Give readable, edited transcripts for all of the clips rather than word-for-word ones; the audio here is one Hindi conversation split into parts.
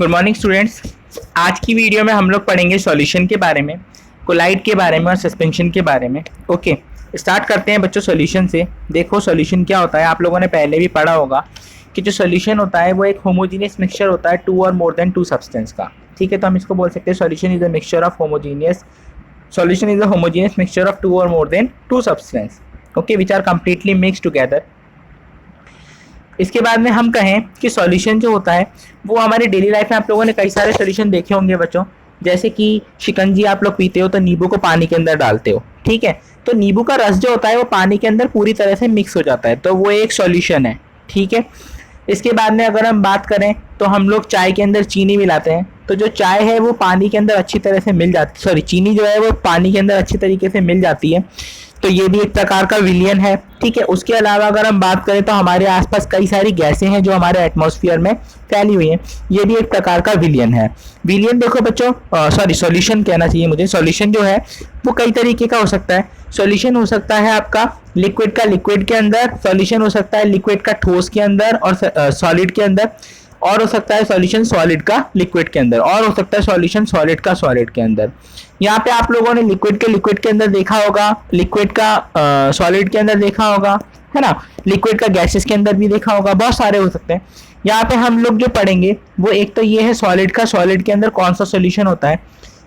Good morning students. आज की वीडियो में हम लोग पढ़ेंगे सॉल्यूशन के बारे में, कोलाइड के बारे में और सस्पेंशन के बारे में। ओके, स्टार्ट करते हैं बच्चों सॉल्यूशन से। देखो सॉल्यूशन क्या होता है, आप लोगों ने पहले भी पढ़ा होगा कि जो सॉल्यूशन होता है वो एक होमोजीनियस मिक्सचर होता है टू और मोर देन टू सब्सटेंस का। ठीक है, तो हम इसको बोल सकते हैं solution is a mixture of homogeneous solution is a homogeneous mixture of two और more than two substance, okay, which are completely mix together. इसके बाद में हम कहें कि सॉल्यूशन जो होता है वो हमारे डेली लाइफ में आप लोगों ने कई सारे सॉल्यूशन देखे होंगे बच्चों, जैसे कि शिकंजी आप लोग पीते हो तो नींबू को पानी के अंदर डालते हो। ठीक है, तो नींबू का रस जो होता है वो पानी के अंदर पूरी तरह से मिक्स हो जाता है, तो वो एक सॉल्यूशन है। ठीक है, इसके बाद में अगर हम बात करें तो हम लोग चाय के अंदर चीनी मिलाते हैं, तो जो चाय है वो पानी के अंदर अच्छी तरह से मिल जाती, सॉरी चीनी जो है वो पानी के अंदर अच्छी तरीके से मिल जाती है, तो ये भी एक प्रकार का विलियन है। ठीक है, उसके अलावा अगर हम बात करें तो हमारे आसपास कई सारी गैसें हैं जो हमारे एटमॉस्फेयर में फैली हुई हैं, ये भी एक प्रकार का विलियन है। विलियन देखो बच्चों, सॉरी सॉल्यूशन कहना चाहिए मुझे, सॉल्यूशन जो है वो कई तरीके का हो सकता है। सॉल्यूशन हो सकता है आपका लिक्विड का लिक्विड के अंदर, सॉल्यूशन हो सकता है लिक्विड का ठोस के अंदर और सॉलिड के अंदर, और हो सकता है सॉल्यूशन सॉलिड का लिक्विड के अंदर, और हो सकता है सॉल्यूशन सॉलिड का सॉलिड के अंदर। यहाँ पे आप लोगों ने लिक्विड के अंदर देखा होगा, लिक्विड का सॉलिड के अंदर देखा होगा, है ना, लिक्विड का गैसेस के अंदर भी देखा होगा, बहुत सारे हो सकते हैं। यहाँ पे हम लोग जो पढ़ेंगे वो एक तो ये है सॉलिड का, सॉलिड के अंदर कौन सा सॉल्यूशन होता है,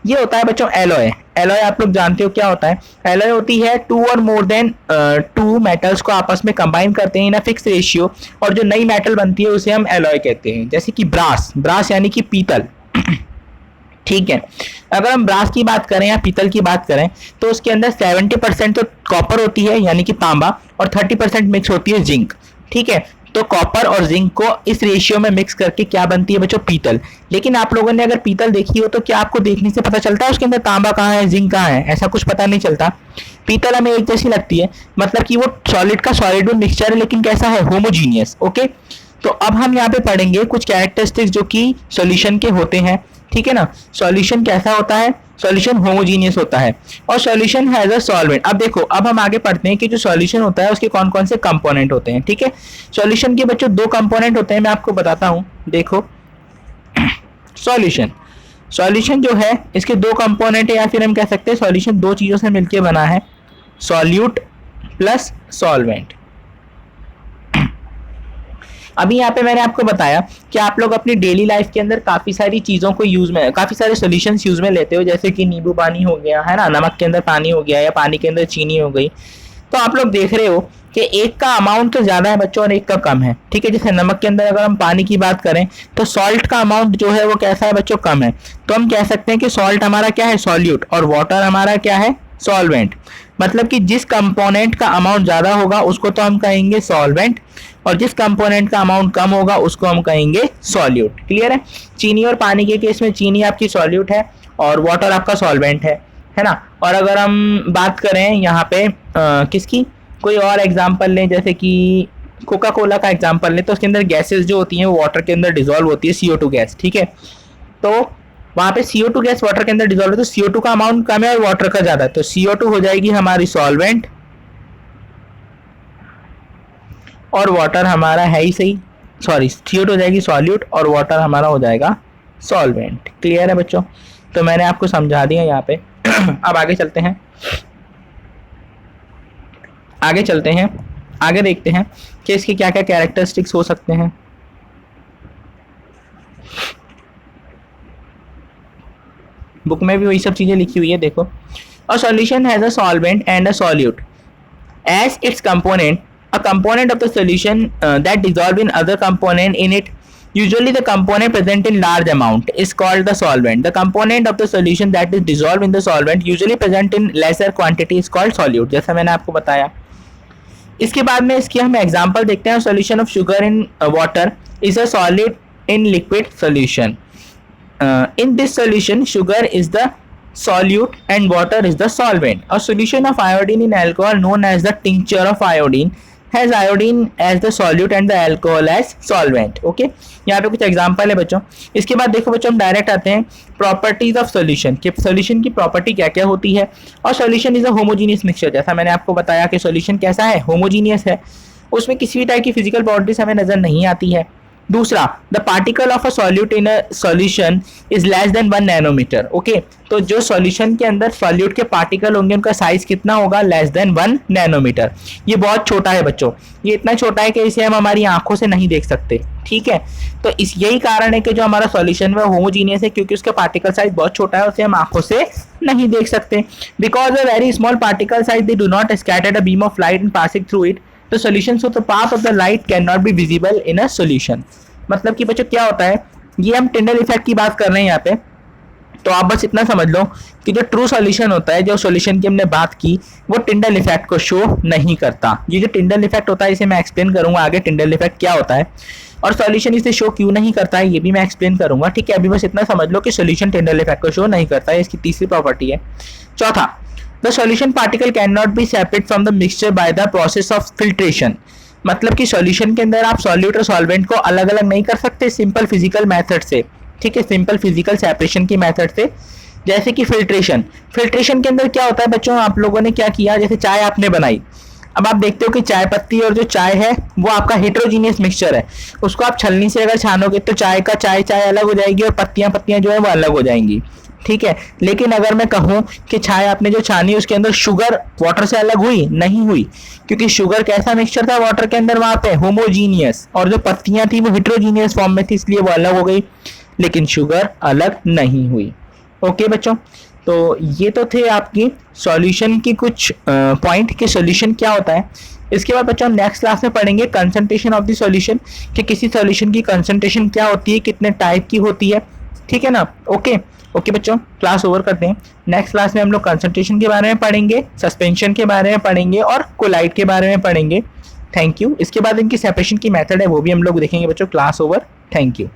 ये होता है बच्चों एलॉय। एलॉय आप लोग जानते हो क्या होता है, एलॉय होती है टू और मोर देन टू मेटल्स को आपस में कंबाइन करते हैं इन अ फिक्स रेशियो, और जो नई मेटल बनती है उसे हम एलॉय कहते हैं, जैसे कि ब्रास यानी कि पीतल। ठीक है, अगर हम ब्रास की बात करें या पीतल की बात करें तो उसके अंदर 70% तो कॉपर होती है यानी कि तांबा, और 30% मिक्स होती है जिंक। ठीक है, तो कॉपर और जिंक को इस रेशियो में मिक्स करके क्या बनती है बच्चों, पीतल। लेकिन आप लोगों ने अगर पीतल देखी हो तो क्या आपको देखने से पता चलता है उसके अंदर तांबा कहाँ है, जिंक कहाँ है? ऐसा कुछ पता नहीं चलता। पीतल हमें एक जैसी लगती है, मतलब कि वो सॉलिड का सॉलिड में मिक्सचर है, लेकिन कैसा है, होमोजीनियस। ओके, तो अब हम यहाँ पे पढ़ेंगे कुछ कैरेक्टरिस्टिक्स जो कि सॉल्यूशन के होते हैं। ठीक है ना, सॉल्यूशन कैसा होता है, सॉल्यूशन होमोजीनियस होता है और सॉल्यूशन हैज अ सॉल्वेंट। अब देखो, अब हम आगे पढ़ते हैं कि जो सॉल्यूशन होता है उसके कौन कौन से कंपोनेंट होते हैं। ठीक है, सॉल्यूशन के बच्चों दो कंपोनेंट होते हैं, मैं आपको बताता हूं। देखो सॉल्यूशन जो है इसके दो कंपोनेंट है, या फिर हम कह सकते हैं सॉल्यूशन दो चीजों से मिलकर बना है, सॉल्यूट प्लस सॉल्वेंट। अभी यहाँ पे मैंने आपको बताया कि आप लोग अपनी डेली लाइफ के अंदर काफी सारी चीजों को यूज में, काफी सारे सॉल्यूशंस यूज में लेते हो, जैसे कि नींबू पानी हो गया, है ना, नमक के अंदर पानी हो गया, या पानी के अंदर चीनी हो गई। तो आप लोग देख रहे हो कि एक का अमाउंट तो ज्यादा है बच्चों और एक का कम है। ठीक है, जैसे नमक के अंदर अगर हम पानी की बात करें तो सॉल्ट का अमाउंट जो है वो कैसा है बच्चों, कम है, तो हम कह सकते हैं कि सॉल्ट हमारा क्या है, सॉल्यूट, और वाटर हमारा क्या है, सॉल्वेंट। मतलब कि जिस कंपोनेंट का अमाउंट ज्यादा होगा उसको तो हम कहेंगे सॉल्वेंट, और जिस कंपोनेंट का अमाउंट कम होगा उसको हम कहेंगे सॉल्यूट। क्लियर है? चीनी और पानी के केस में चीनी आपकी सॉल्यूट है और वाटर आपका सॉल्वेंट है ना। और अगर हम बात करें यहाँ पे किसकी, कोई और एग्जांपल लें, जैसे कि कोका कोला का एग्जांपल लें, तो उसके अंदर गैसेस जो होती हैं वो वाटर के अंदर डिजोल्व होती है, CO2 गैस। ठीक है, तो वहां पे CO2 गैस वाटर के अंदर डिजोल्व है, तो CO2 का अमाउंट कम है और वाटर का ज्यादा है, तो CO2 हो जाएगी हमारी सॉल्वेंट और वाटर हमारा है ही सही, सॉरी CO2 हो जाएगी सॉल्यूट और वाटर हमारा हो जाएगा सॉल्वेंट। क्लियर है बच्चों? तो मैंने आपको समझा दिया यहाँ पे। अब आगे चलते हैं, आगे देखते हैं कि इसके क्या क्या कैरेक्टरिस्टिक्स हो सकते हैं। बुक में भी वही सब चीजें लिखी हुई है, देखो। A solution has a solvent and a solute as its component. A component of the solution that dissolve in other component in it, usually the component present in large amount, is called the solvent. The component of the solution that is dissolved in the solvent, usually present in lesser quantity, is called solute. जैसा मैंने आपको बताया। इसके बाद में इसकी हम एग्जांपल देखते हैं। Solution of sugar in water is a solid in liquid solution. In this solution, sugar is the solute and water is the solvent. A solution of iodine in alcohol known as the tincture of iodine has iodine as the solute and the alcohol as solvent. Okay, यहाँ पे कुछ एग्जांपल है बच्चों। इसके बाद देखो बच्चों, हम डायरेक्ट आते हैं प्रॉपर्टीज ऑफ सॉल्यूशन कि सॉल्यूशन की प्रॉपर्टी क्या क्या होती है। और solution is a homogeneous mixture, जैसा मैंने आपको बताया कि सॉल्यूशन कैसा है, होमोजीनियस है, उसमें किसी भी टाइप की फिजिकल प्रॉपर्टीज हमें नजर नहीं आती है। दूसरा, the particle of a solute in a solution is less than 1 nanometre. Okay, तो जो सॉल्यूशन के अंदर सॉल्यूट के पार्टिकल होंगे उनका साइज कितना होगा, लेस देन 1 नैनोमीटर। ये बहुत छोटा है बच्चों, ये इतना छोटा है कि इसे हम हमारी आंखों से नहीं देख सकते, ठीक है। तो इस यही कारण है कि जो हमारा सॉल्यूशन है होमोजीनियस है, क्योंकि उसका पार्टिकल साइज बहुत छोटा है, उसे हम आंखों से नहीं देख सकते। Because a very small particle size they do not scatter a beam of light and passing through it, तो solution so the path of the light can not be visible in a solution. मतलब कि बच्चों क्या होता है, ये हम टिंडल इफेक्ट की बात कर रहे हैं यहाँ पे, तो आप बस इतना समझ लो कि जो ट्रू सॉल्यूशन होता है, जो सॉल्यूशन की हमने बात की, वो टिंडल इफेक्ट को शो नहीं करता। ये जो टिंडल इफेक्ट होता है इसे मैं एक्सप्लेन करूंगा आगे, टिंडल इफेक्ट क्या होता है और सॉल्यूशन इसे शो क्यों नहीं करता है ये भी मैं एक्सप्लेन करूंगा, ठीक है। अभी बस इतना समझ लो कि सॉल्यूशन टिंडल इफेक्ट को शो नहीं करता है, इसकी तीसरी प्रॉपर्टी है। चौथा, the solution particle can not B separate from the mixture by the process of filtration. मतलब कि सॉल्यूशन के अंदर आप सॉल्यूट और सॉल्वेंट को अलग अलग नहीं कर सकते सिंपल फिजिकल मेथड से, ठीक है, सिंपल फिजिकल सेपरेशन की मेथड से। जैसे कि फिल्ट्रेशन, फिल्ट्रेशन के अंदर क्या होता है बच्चों, आप लोगों ने क्या किया, जैसे चाय आपने बनाई, अब आप देखते हो कि चाय पत्ती और जो चाय है वो आपका हेट्रोजीनियस मिक्सचर है, उसको आप छलनी से अगर छानोगे तो चाय का चाय अलग हो जाएगी और पत्तियां पत्तियां जो है वो अलग हो जाएंगी, ठीक है। लेकिन अगर मैं कहूँ कि चाय आपने जो छानी उसके अंदर शुगर वाटर से अलग हुई, नहीं हुई, क्योंकि शुगर कैसा मिक्सचर था वाटर के अंदर वहां पे, होमोजीनियस, और जो पत्तियां थी वो हेट्रोजीनियस फॉर्म में थी, इसलिए वो अलग हो गई, लेकिन शुगर अलग नहीं हुई। ओके बच्चों, तो ये तो थे आपकी सॉल्यूशन की कुछ पॉइंट कि सॉल्यूशन क्या होता है। इसके बाद बच्चों नेक्स्ट क्लास में पढ़ेंगे कंसंट्रेशन ऑफ द सॉल्यूशन, कि किसी सॉल्यूशन की कंसंट्रेशन क्या होती है, कितने टाइप की होती है, ठीक है ना। ओके ओके बच्चों, क्लास ओवर करते हैं। नेक्स्ट क्लास में हम लोग कंसंट्रेशन के बारे में पढ़ेंगे, सस्पेंशन के बारे में पढ़ेंगे और कोलाइड के बारे में पढ़ेंगे। Thank you. इसके बाद इनकी सेपरेशन की मेथड है वो भी हम लोग देखेंगे बच्चों। Class over. Thank you.